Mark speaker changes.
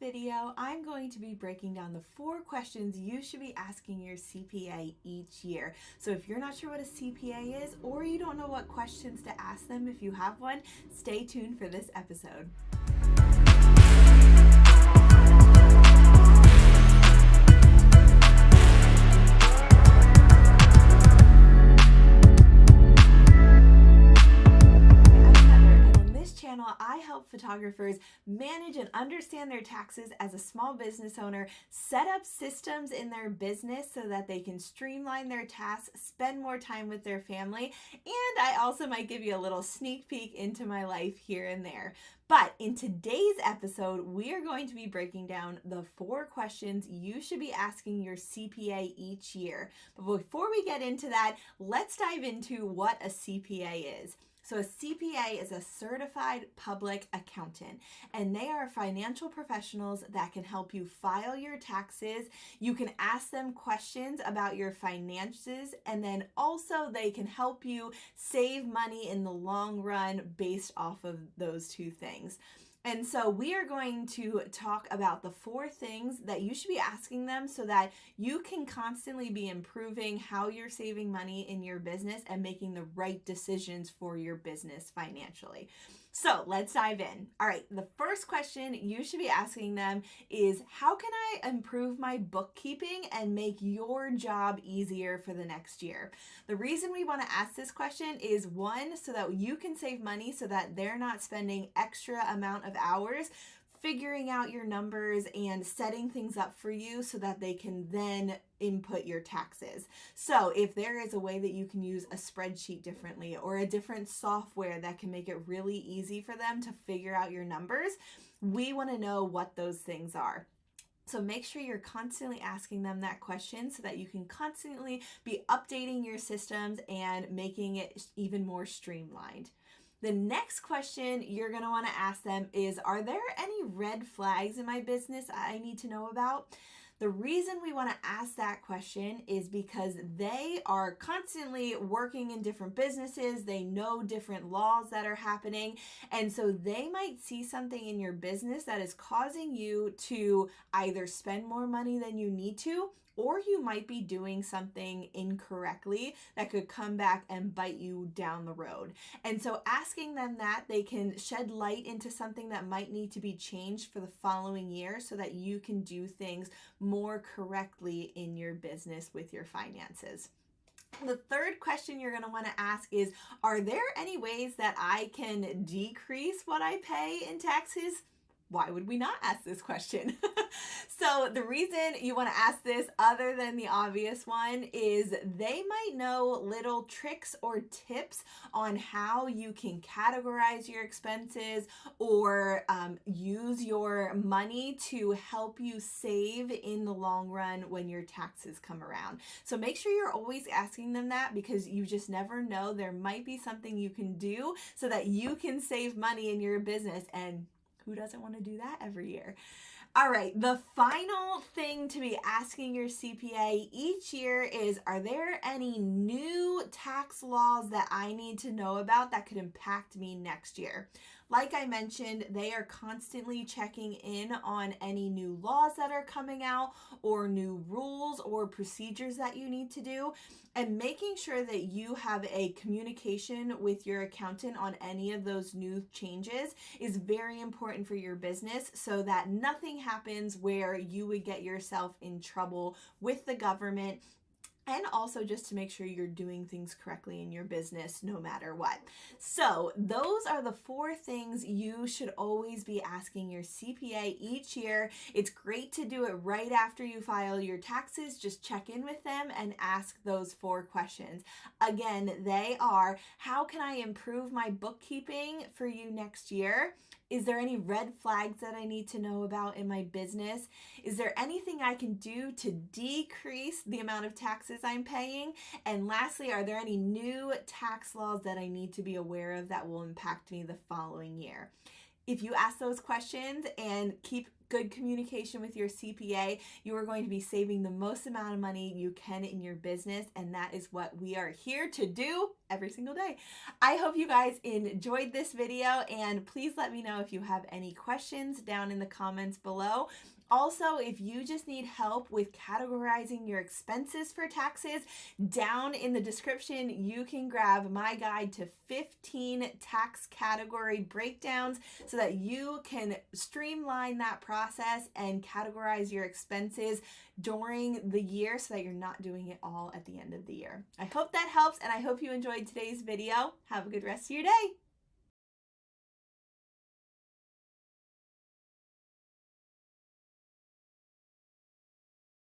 Speaker 1: video, I'm going to be breaking down the 4 questions you should be asking your CPA each year. So if you're not sure what a CPA is, or you don't know what questions to ask them if you have one, stay tuned for this episode. I help photographers manage and understand their taxes as a small business owner, set up systems in their business so that they can streamline their tasks, spend more time with their family, and I also might give you a little sneak peek into my life here and there. But in today's episode, we are going to be breaking down the 4 questions you should be asking your CPA each year. But before we get into that, let's dive into what a CPA is. So a CPA is a certified public accountant, and they are financial professionals that can help you file your taxes. You can ask them questions about your finances, and then also they can help you save money in the long run based off of those 2 things. And so we are going to talk about the 4 things that you should be asking them so that you can constantly be improving how you're saving money in your business and making the right decisions for your business financially. So let's dive in. All right, the first question you should be asking them is, how can I improve my bookkeeping and make your job easier for the next year? The reason we want to ask this question is, 1, so that you can save money so that they're not spending extra amount of hours figuring out your numbers and setting things up for you so that they can then input your taxes. So if there is a way that you can use a spreadsheet differently or a different software that can make it really easy for them to figure out your numbers, we want to know what those things are. So make sure you're constantly asking them that question so that you can constantly be updating your systems and making it even more streamlined. The next question you're going to want to ask them is, are there any red flags in my business I need to know about? The reason we want to ask that question is because they are constantly working in different businesses. They know different laws that are happening. And so they might see something in your business that is causing you to either spend more money than you need to, or you might be doing something incorrectly that could come back and bite you down the road. And so asking them that, they can shed light into something that might need to be changed for the following year so that you can do things more correctly in your business with your finances. The third question you're going to want to ask is, are there any ways that I can decrease what I pay in taxes? Why would we not ask this question? So the reason you want to ask this, other than the obvious one, is they might know little tricks or tips on how you can categorize your expenses or use your money to help you save in the long run when your taxes come around. So make sure you're always asking them that, because you just never know. There might be something you can do so that you can save money in your business, and who doesn't want to do that every year? All right, the final thing to be asking your CPA each year is, are there any new tax laws that I need to know about that could impact me next year? Like I mentioned, they are constantly checking in on any new laws that are coming out or new rules or procedures that you need to do, and making sure that you have a communication with your accountant on any of those new changes is very important for your business, so that nothing happens where you would get yourself in trouble with the government. And also just to make sure you're doing things correctly in your business no matter what. So those are the 4 things you should always be asking your CPA each year. It's great to do it right after you file your taxes. Just check in with them and ask those 4 questions. Again, they are, how can I improve my bookkeeping for you next year? Is there any red flags that I need to know about in my business? Is there anything I can do to decrease the amount of taxes I'm paying? And lastly, are there any new tax laws that I need to be aware of that will impact me the following year? If you ask those questions and keep good communication with your CPA, you are going to be saving the most amount of money you can in your business, and that is what we are here to do every single day. I hope you guys enjoyed this video, and please let me know if you have any questions down in the comments below. Also, if you just need help with categorizing your expenses for taxes, down in the description, you can grab my guide to 15 tax category breakdowns so that you can streamline that process and categorize your expenses during the year so that you're not doing it all at the end of the year. I hope that helps, and I hope you enjoyed today's video. Have a good rest of your day.